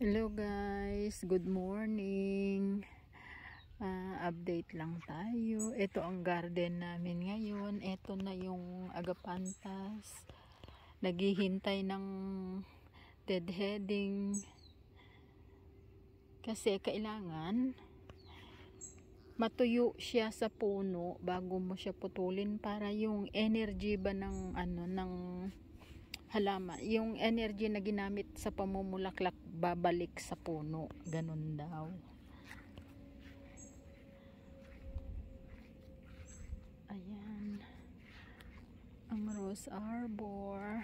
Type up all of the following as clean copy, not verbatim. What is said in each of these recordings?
Hello guys, good morning. Update lang tayo. Ito ang garden namin ngayon. Ito na yung agapantas. Naghihintay ng deadheading. Kasi kailangan matuyo siya sa puno bago mo siya putulin para yung energy ba ng halaman, yung energy na ginamit sa pamumulaklak babalik sa puno, ganun daw. Ayan ang rose arbor,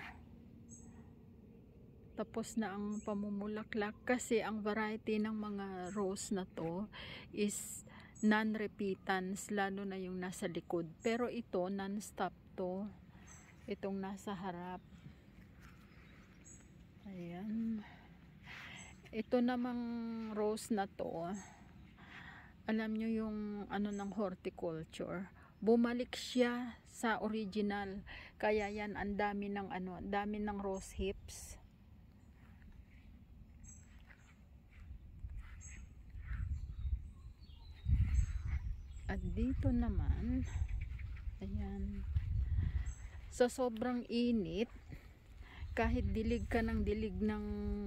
tapos na ang pamumulaklak kasi ang variety ng mga rose na to is non-repitance, lalo na yung nasa likod, pero ito non-stop to, itong nasa harap. Ayan. Ito namang rose na to, alam nyo yung ng horticulture, bumalik siya sa original, kaya yan ang dami ng dami ng rose hips. At dito naman, ayan, sa sobrang init, kahit dilig ka ng dilig ng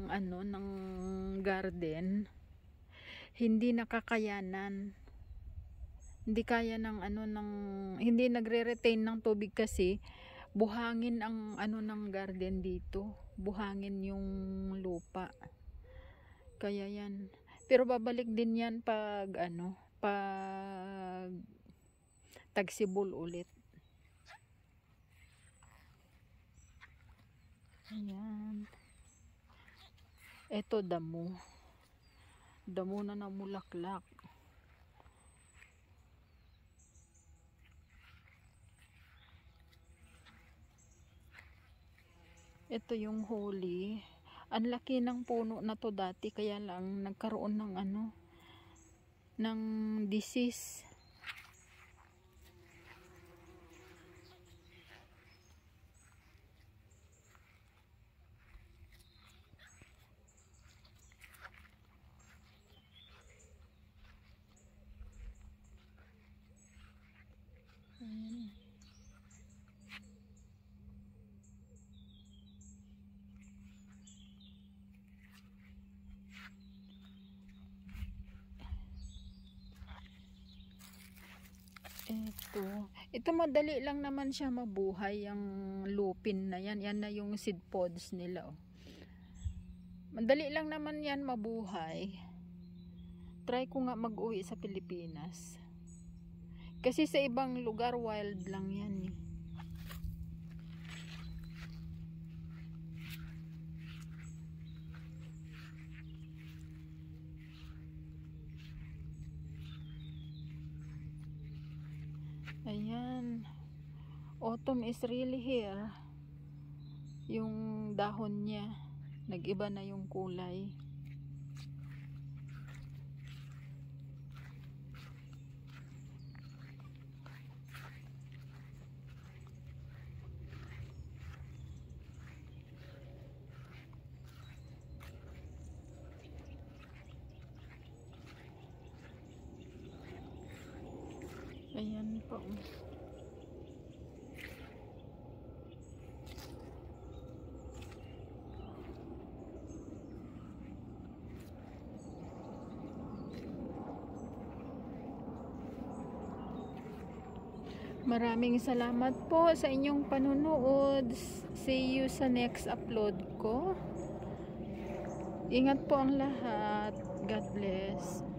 ng garden, hindi nakakayanan, hindi kaya ng hindi nagre-retain ng tubig kasi buhangin ang ng garden dito, buhangin yung lupa, kaya yan. Pero babalik din yan pag pag tagsibol ulit. Ayan. Ito damo na namulaklak. Ito yung holy. Ang laki ng puno na to dati, kaya lang nagkaroon ng ng disease. Ito madali lang naman siya mabuhay, ang lupin na yan. Yan na yung seed pods nila. Madali lang naman yan mabuhay. Try ko nga mag-uwi sa Pilipinas. Kasi sa ibang lugar wild lang yan eh. Ayan, autumn is really here. Yung dahon niya nag-iba na yung kulay. Ayan po. Maraming salamat po sa inyong panunood. See you sa next upload ko. Ingat po ang lahat. God bless.